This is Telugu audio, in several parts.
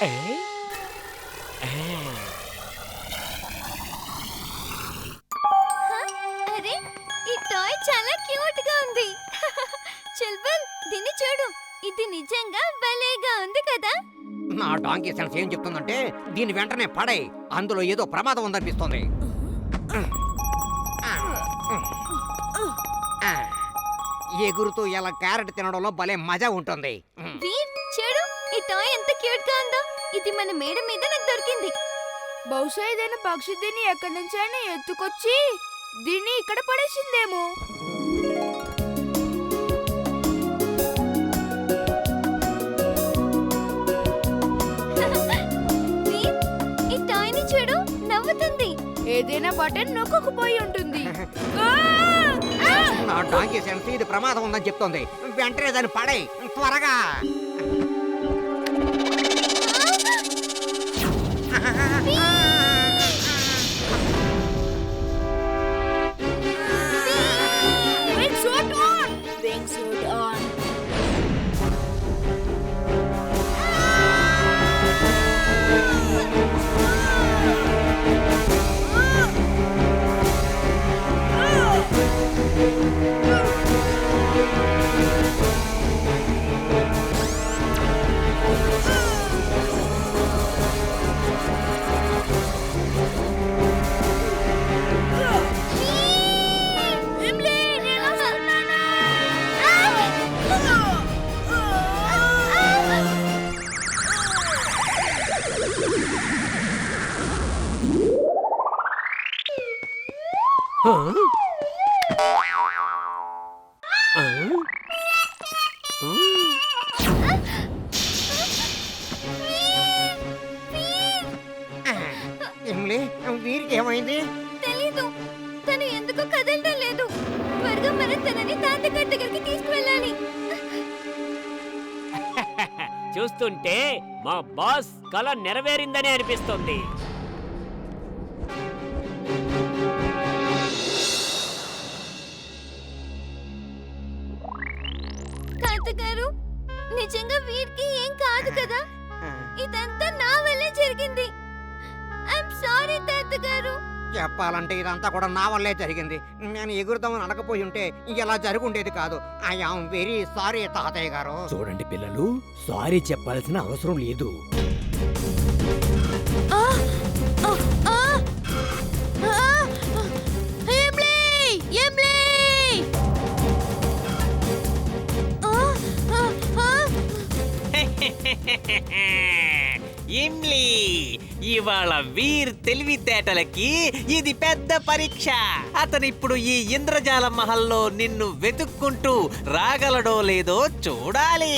అరే ఈ టాయ్ చాలా క్యూట్ గా ఉంది. చిల్బల్ దీన్ని చూడు, ఇది నిజంగా భలేగా ఉంది కదా. నా డాంకీ సెన్స్ ఏం చెప్తుందంటే దీని వెంటనే పడే, అందులో ఏదో ప్రమాదం ఉందనిపిస్తుంది. ఎగురుతూ ఇలా క్యారెట్ తినడంలో భలే మజా ఉంటుంది. వీర్ చూడు, ఈ టాయ్ ఎంత క్యూట్ గా ఉందో. ఇది మన మేడ మీద నాకు దొరికింది. బహుశా ఏదైనా పక్షి దీన్ని ఎక్కడి నుంచైనా ఎత్తుకొచ్చి దీన్ని ఇక్కడ పడేసిందేమో. వీర్, ఈ టాయ్ ని చూడు, నవ్వుతుంది. ఏదైనా బటన్ నొక్కకపోయి ఉంటుంది. నా డాంకీ సెన్స్ ఇది ప్రమాదం ఉందని చెప్తోంది. వెంటనే దాన్ని పడే, త్వరగా. వీరికి ఏమైంది తెలీదు, తను ఎందుకో కదలడం లేదు. త్వరగా మనం తనని తాతగారి దగ్గరికి తీసుకువెళ్ళాలి. చూస్తుంటే మా బాస్ కల నెరవేరిందని అనిపిస్తుంది. తాతగారు, నిజంగా వీరికి ఏం కాదు కదా? ఇదంతా నా వల్లే జరిగింది. ఐఎమ్ సారీ తాతగారు. చెప్పాలంటే ఇదంతా కూడా నా వల్లే జరిగింది. నేను ఎగురుదామని అనకపోయి ఉంటే ఇలా జరుగుండేది కాదు. ఐ ఆమ్ వెరీ సారీ తాతయ్య గారు. చూడండి పిల్లలు, సారీ చెప్పాల్సిన అవసరం లేదు. ఇమ్లీ, ఇవాళ వీర్ తెలివితేటలకి ఇది పెద్ద పరీక్ష. అతనిప్పుడు ఈ ఇంద్రజాల మహల్లో నిన్ను వెతుక్కుంటూ రాగలడో లేదో చూడాలి.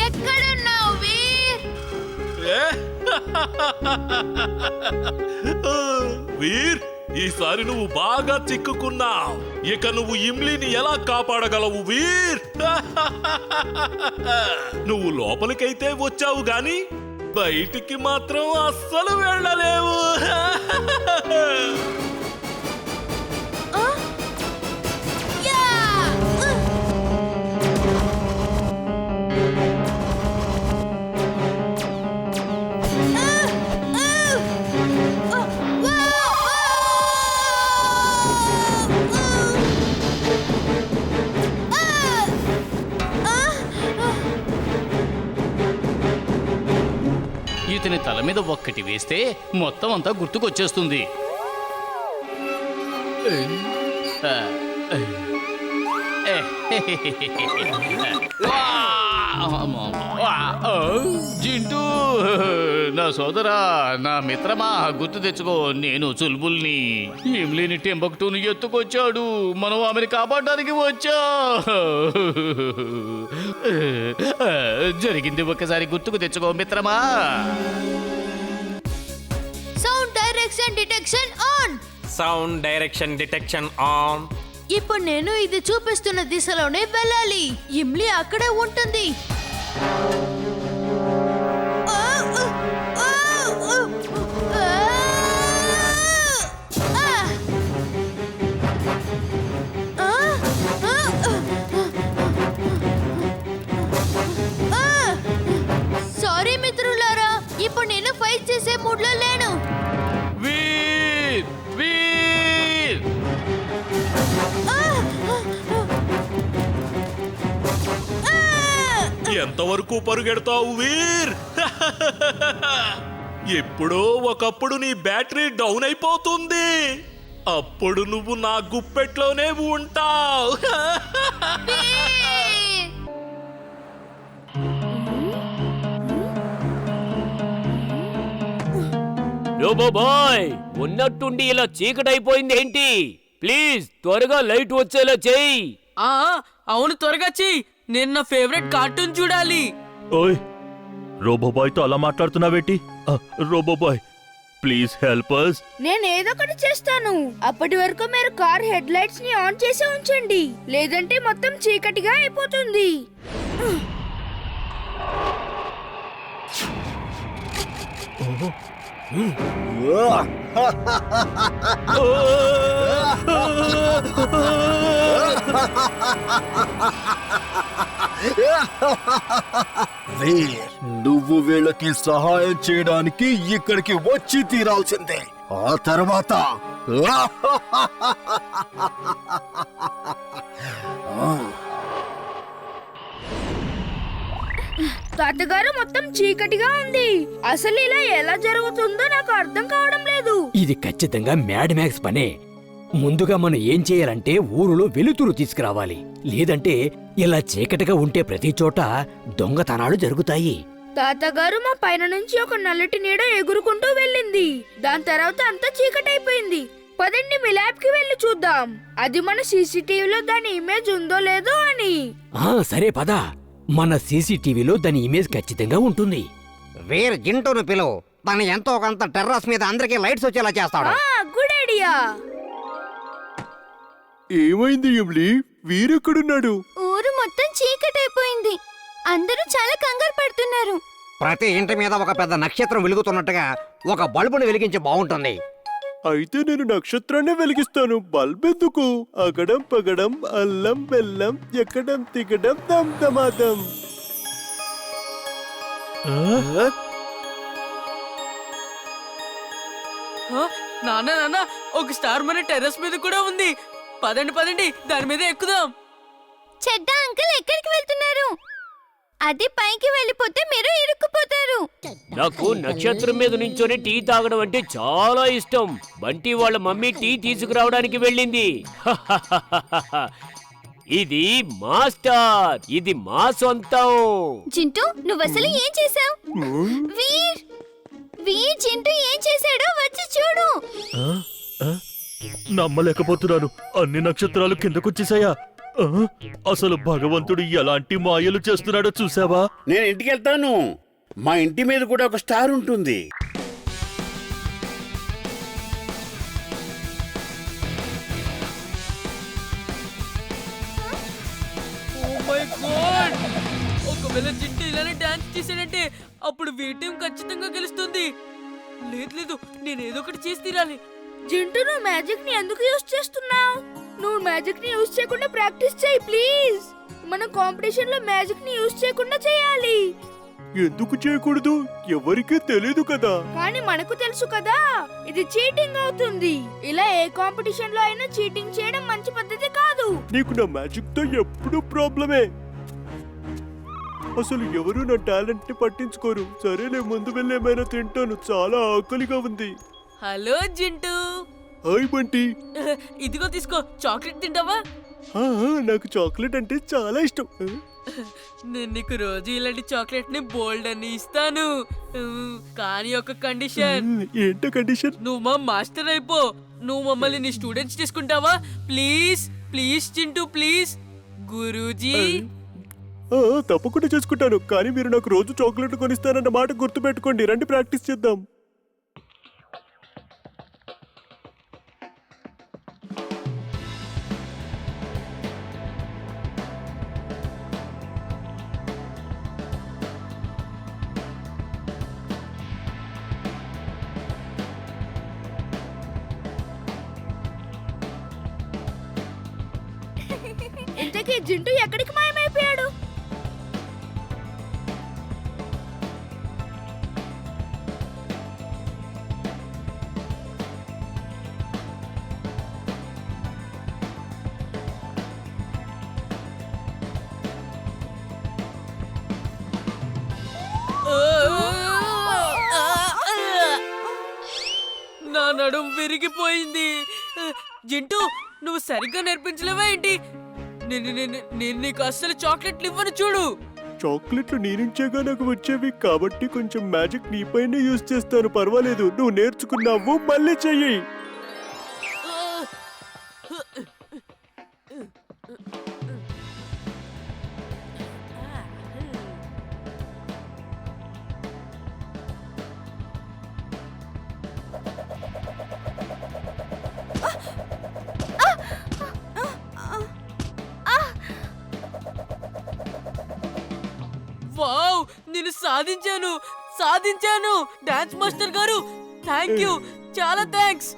ఎక్కడున్నావు వీర్? వీర్, ఈసారి నువ్వు బాగా చిక్కుకున్నావు. ఇక నువ్వు ఇమ్లీని ఎలా కాపాడగలవు వీర్? నువ్వు లోపలికైతే వచ్చావు గాని బయటికి మాత్రం అస్సలు వెళ్ళలేవు. ఇతని తల మీద ఒక్కటి వేస్తే మొత్తం అంతా గుర్తుకొచ్చేస్తుంది. జింటూ, నా సోదరా, నా మిత్రమా, గుర్తు తెచ్చుకో, నేను చుల్బుల్ని. ఇమ్లీని టెంబక్టూను ఎత్తుకొచ్చాడు. మనం ఆమెను కాపాడడానికి వచ్చా. జరిగింది ఒక్కసారి గుర్తుకు తెచ్చుకో మిత్రమా. Sound direction detection on. Sound direction detection on. ఇప్పుడు నేను ఇది చూపిస్తున్న దిశలోనే వెళ్ళాలి. ఇమ్లీ అక్కడే ఉంటుంది. ఎంతవరకు పరుగెడతావు వీర్? ఎప్పుడో ఒకప్పుడు నీ బ్యాటరీ డౌన్ అయిపోతుంది. అప్పుడు నువ్వు నా గుప్పెట్లోనే ఉంటావు. బాయ్ ఉన్నట్టుండి ఇలా చీకటైపోయింది ఏంటి? ప్లీజ్ త్వరగా లైట్ వచ్చేలా చెయ్యి. అవును, త్వరగా చెయ్యి. నేను నా ఫేవరెట్ కార్టూన్ చూడాలి. ఓయ్, రోబోబాయ్తో అలా మాట్లాడుతున్నావేంటి? రోబోబాయ్, ప్లీజ్ హెల్ప్ us. నేను ఏదో ఒకటి చేస్తాను. అప్పటి వరకు మీరు కార్ హెడ్ లైట్స్ ని ఆన్ చేసి ఉంచండి, లేదంటే మొత్తం చీకటిగా అయిపోతుంది. నువ్వు వీళ్ళకి సహాయం చేయడానికి ఇక్కడికి వచ్చి తీరాల్సిందే. ఆ తర్వాత తాతగారు, మొత్తం చీకటిగా ఉంది. అసలు ఇలా ఎలా జరుగుతుందో నాకు అర్థం కావడం లేదు. ఇది ఖచ్చితంగా మ్యాడ్ మ్యాక్స్ పనే. ముందుగా మనం ఏం చేయాలంటే ఊరులో వెలుతురు తీసుకురావాలి. లేదంటే ఇలా చీకటిగా ఉంటే ప్రతి చోట దొంగతనాలు జరుగుతాయి. తాతగారు, మా పైన నుంచి ఒక నల్లటి నీడ ఎగురుకుంటూ వెళ్ళింది. దాని తర్వాత అంతా చీకటైపోయింది. పదండి, మీ ల్యాబ్ కి వెళ్ళి చూద్దాం. అది మన సీసీటీవీలో దాని ఇమేజ్ ఉందో లేదో అని. సరే పద. మన సీసీటీవీలో దాని ఇమేజ్ ఖచ్చితంగా ఉంటుంది. వీర్ జింటూను పిలువు. తను ఎంతో కొంత టెర్రస్ మీద అందరికీ లైట్స్ వచ్చేలా చేస్తాడు. Good idea. ఏమైంది ఇమ్లీ? వీరెక్కడున్నాడు? ఊరు మొత్తం చీకటైపోయింది. అందరూ చాలా కంగారు పడుతున్నారు. ప్రతి ఇంటి మీద ఒక పెద్ద నక్షత్రం వెలుగుతున్నట్టుగా ఒక బల్బును వెలిగించి బాగుంటుంది. అయితే నేను నక్షత్రాన్ని వెలిగిస్తాను. బల్బ్ ఎందుకు? అగడం పగడం అల్లం బెల్లం ఎక్కడం తిగడం దమ్దమాదం. నాన్న నాన్న, ఒక స్టార్ మన టెర్రస్ మీద కూడా ఉంది. పదండి పదండి, దాని మీద ఎక్కుదాం. చెడ్డ అంకుల్ ఎక్కడికి వెళ్తున్నారు? అది పైకి వెళ్ళిపోతే మీరు ఇరుక్కుపోతారు. నాకు నక్షత్రం మీద నించొని టీ తాగడం అంటే చాలా ఇష్టం. బంటి వాళ్ళ మమ్మీ టీ తీసుకురావడానికి వెళ్ళింది. ఇది మాస్టర్, ఇది మా సొంతం. జింటూ, నువ్వసలు ఏం చేసావు? వీర్ వీర్ జింటూ ఏం చేశాడో వచ్చి చూడు. నమ్మలేకపోతున్నాను. అన్ని నక్షత్రాలు కిందకొచ్చేసాయా? అసలు భగవంతుడు ఎలాంటి మాయలు చేస్తున్నాడో చూసావా? నేను ఇంటికి వెళ్తాను. మా ఇంటి మీద కూడా ఒక స్టార్ ఉంటుంది. ఒకవేళ జింటూ ఇలానే డాన్స్ చేసాడంటే అప్పుడు వీటీం ఖచ్చితంగా గెలుస్తుంది. లేదు లేదు, నేను ఏదో ఒకటి చేసి తీరాలి. జింటూ, నువ్వు మ్యాజిక్ ని ఎందుకు యూజ్ చేస్తున్నావు? నువ్వు మ్యాజిక్ ని యూజ్ చేయకుండా ప్రాక్టీస్ చేయి ప్లీజ్. మన కాంపిటీషన్ లో మ్యాజిక్ ని యూజ్ చేయకుండా చేయాలి. ఎందుకు చేయకూడదు? ఎవరికీ తెలియదు కదా. కానీ మనకు తెలుసు కదా, ఇది చీటింగ్ అవుతుంది. ఇలా ఏ కాంపిటీషన్ లో అయినా చీటింగ్ చేయడం మంచి పద్ధతి కాదు. నీకు నా మ్యాజిక్ తో ఎప్పుడు ప్రాబ్లమే. అసలు ఎవరు నా టాలెంట్ ని పట్టించుకోరు. సరేలే, ముందు వెళ్ళి ఏమైనా తింటాను. చాలా ఆకలిగా ఉంది. హలో జింటూ. హాయ్ బంటి. ఇదిగో తీసుకో, చాక్లెట్ తింటావా? నాకు చాక్లెట్ అంటే చాలా ఇష్టం. నేను నీకు రోజు ఇలాంటి చాక్లెట్ ని బోల్డ్ అని ఇస్తాను. కానీ ఒక కండిషన్. ఏంటో కండిషన్? నువ్వు మా మాస్టర్ అయిపో. నువ్వు మమ్మల్ని నీ స్టూడెంట్స్ చేసుకుంటావా? Please please Chintu, please. Guruji. తప్పకుండా చేసుకుంటాను. కానీ మీరు నాకు రోజు చాక్లెట్ కొనిస్తారన్న మాట గుర్తు పెట్టుకోండి. రండి, ప్రాక్టీస్ చేద్దాం. ఇంతకీ జింటూ ఎక్కడికి మాయమైపోయాడు? నడుం విరిగిపోయింది. జింటూ, నువ్వు సరిగ్గా నేర్పించలేవా ఏంటి? నేను నీకు అస్సలు చాక్లెట్లు ఇవ్వను చూడు. చాక్లెట్లు నీ నుంచేగా నాకు వచ్చేవి, కాబట్టి కొంచెం మ్యాజిక్ నీపైనే యూజ్ చేస్తాను. పర్వాలేదు, నువ్వు నేర్చుకున్నావు, మళ్ళీ చెయ్యి. వావ్, నేను సాధించాను. డాన్స్ మాస్టర్ గారు, థ్యాంక్ యూ, చాలా థ్యాంక్స్.